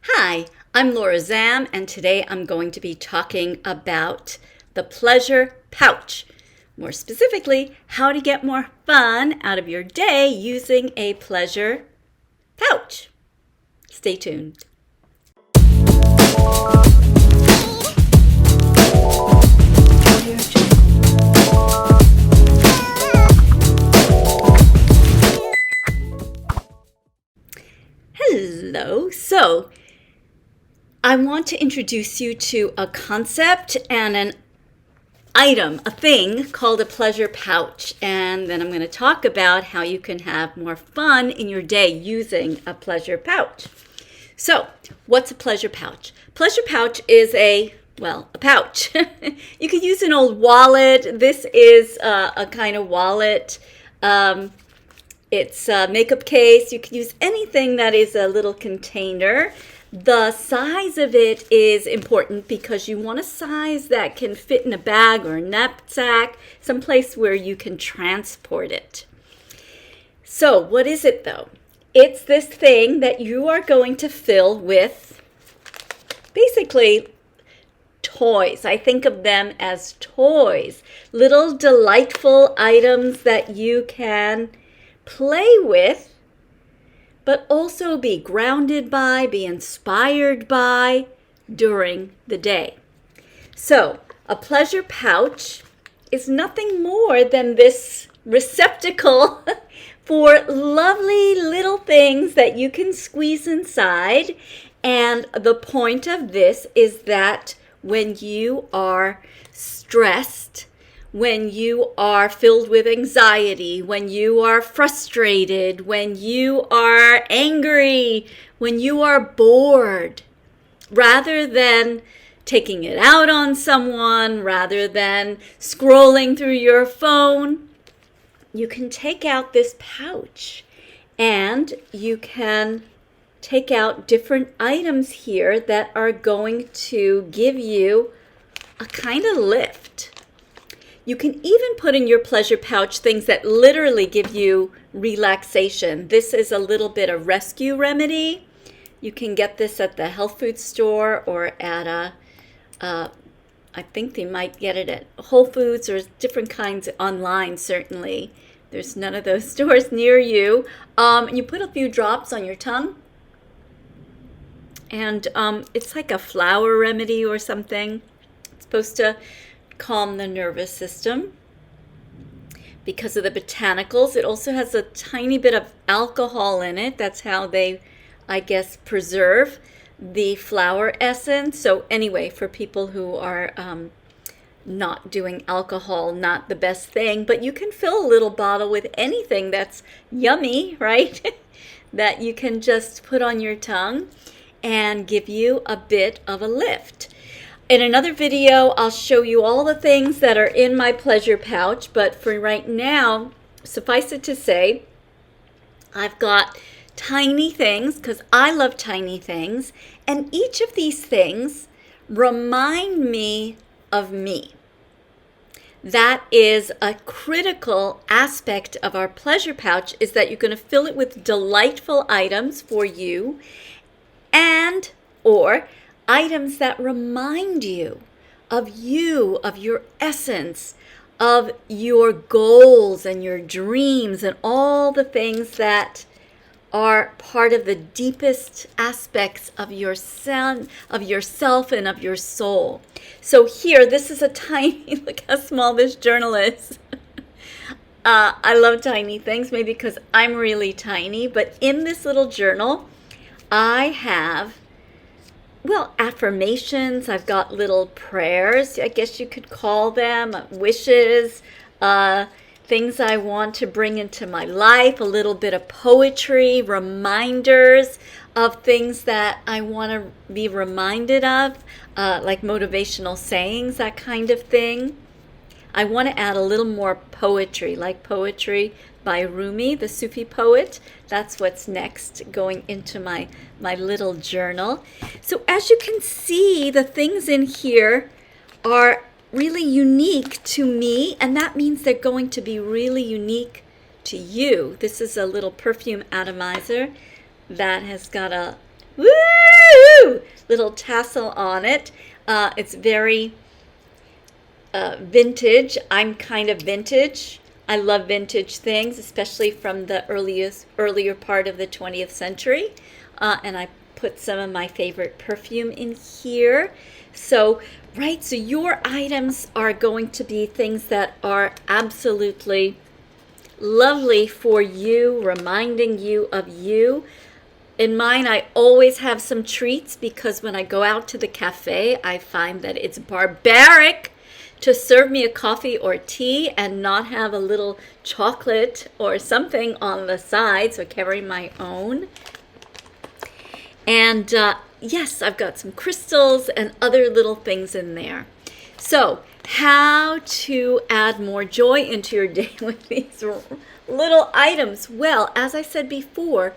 Hi, I'm Laura Zam, and today I'm going to be talking about the pleasure pouch. More specifically, how to get more fun out of your day using a pleasure pouch. Stay tuned. Hello. So, I want to introduce you to a concept and an item, a thing called a pleasure pouch. And then I'm going to talk about how you can have more fun in your day using a pleasure pouch. So, what's a pleasure pouch? Pleasure pouch is a pouch. You could use an old wallet. This is a kind of wallet. It's a makeup case. You can use anything that is a little container. The size of it is important because you want a size that can fit in a bag or a knapsack, someplace where you can transport it. So what is it though? It's this thing that you are going to fill with basically toys. I think of them as toys, little delightful items that you can play with, but also be grounded by, be inspired by during the day. So, a pleasure pouch is nothing more than this receptacle for lovely little things that you can squeeze inside. And the point of this is that when you are stressed, when you are filled with anxiety, when you are frustrated, when you are angry, when you are bored, rather than taking it out on someone, rather than scrolling through your phone, you can take out this pouch and you can take out different items here that are going to give you a kind of lift. You can even put in your pleasure pouch things that literally give you relaxation. This is a little bit of rescue remedy. You can get this at the health food store or at I think they might get it at Whole Foods or different kinds online, certainly. There's none of those stores near you. You put a few drops on your tongue. And it's like a flower remedy or something. It's supposed to calm the nervous system because of the botanicals. It also has a tiny bit of alcohol in it. That's how they, I guess, preserve the flower essence. So anyway, for people who are not doing alcohol, not the best thing, but you can fill a little bottle with anything that's yummy, right? That you can just put on your tongue and give you a bit of a lift. In another video, I'll show you all the things that are in my pleasure pouch, but for right now, suffice it to say, I've got tiny things, because I love tiny things, and each of these things remind me of me. That is a critical aspect of our pleasure pouch, is that you're going to fill it with delightful items for you, and or items that remind you, of your essence, of your goals and your dreams and all the things that are part of the deepest aspects of yourself and of your soul. So here, this is a tiny, look how small this journal is. I love tiny things, maybe because I'm really tiny, but in this little journal, I have affirmations. I've got little prayers, I guess you could call them, wishes, things I want to bring into my life, a little bit of poetry, reminders of things that I want to be reminded of, like motivational sayings, that kind of thing. I want to add a little more poetry, like poetry by Rumi, the Sufi poet. That's what's next going into my little journal. So as you can see, the things in here are really unique to me, and that means they're going to be really unique to you. This is a little perfume atomizer that has got a woohoo, little tassel on it. It's very vintage. I'm kind of vintage. I love vintage things, especially from the earlier part of the 20th century. And I put some of my favorite perfume in here. So your items are going to be things that are absolutely lovely for you, reminding you of you. In mine, I always have some treats because when I go out to the cafe, I find that it's barbaric to serve me a coffee or tea and not have a little chocolate or something on the side, so I carry my own. And yes, I've got some crystals and other little things in there. So, how to add more joy into your day with these little items? Well, as I said before,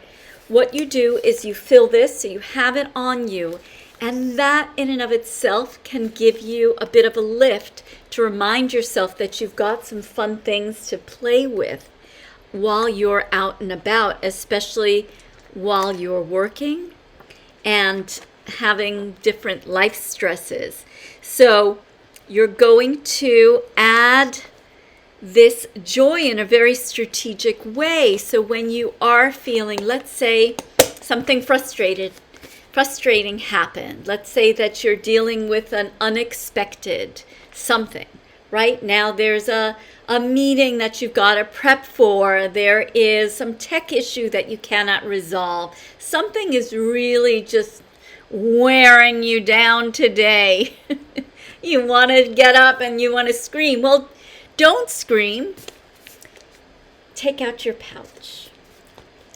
what you do is you fill this so you have it on you, and that in and of itself can give you a bit of a lift to remind yourself that you've got some fun things to play with while you're out and about, especially while you're working and having different life stresses. So you're going to add this joy in a very strategic way. So when you are feeling, let's say something frustrating happened. Let's say that you're dealing with an unexpected something. Right now there's a meeting that you've got to prep for. There is some tech issue that you cannot resolve. Something is really just wearing you down today. You want to get up and you want to scream. Well, don't scream. Take out your pouch.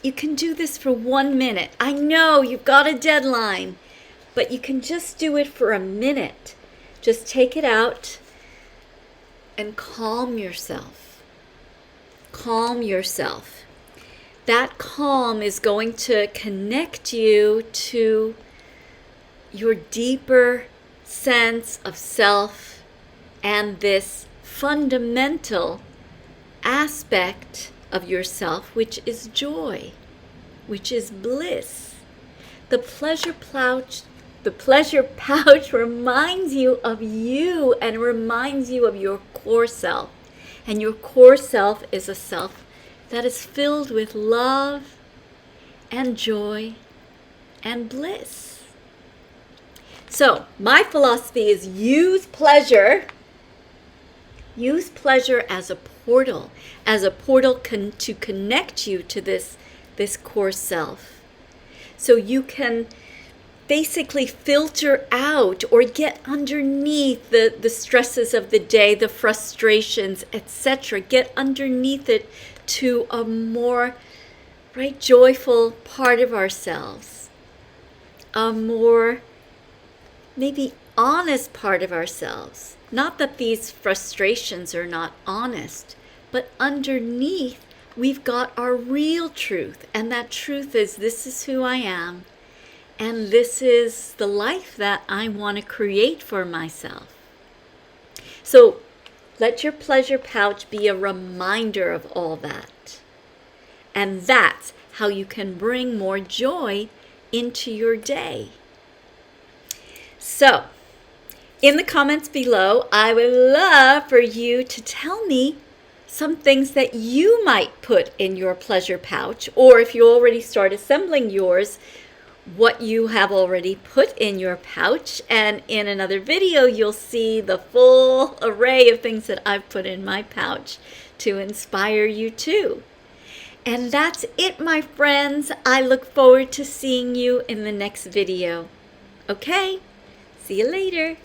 You can do this for 1 minute. I know you've got a deadline, but you can just do it for a minute. Just take it out and calm yourself. Calm yourself. That calm is going to connect you to your deeper sense of self and this fundamental aspect of yourself, which is joy, which is bliss. The pleasure pouch reminds you of you and reminds you of your core self. And your core self is a self that is filled with love and joy and bliss. So, my philosophy is use pleasure as a portal to connect you to this core self. So you can basically filter out or get underneath the stresses of the day, the frustrations, etc. Get underneath it to a more joyful part of ourselves, a more maybe honest part of ourselves. Not that these frustrations are not honest, but underneath we've got our real truth, and that truth is, this is who I am, and this is the life that I want to create for myself. So let your pleasure pouch be a reminder of all that. And that's how you can bring more joy into your day. So, in the comments below, I would love for you to tell me some things that you might put in your pleasure pouch, or if you already start assembling yours, what you have already put in your pouch. And in another video, you'll see the full array of things that I've put in my pouch to inspire you too. And that's it, my friends. I look forward to seeing you in the next video. Okay, see you later.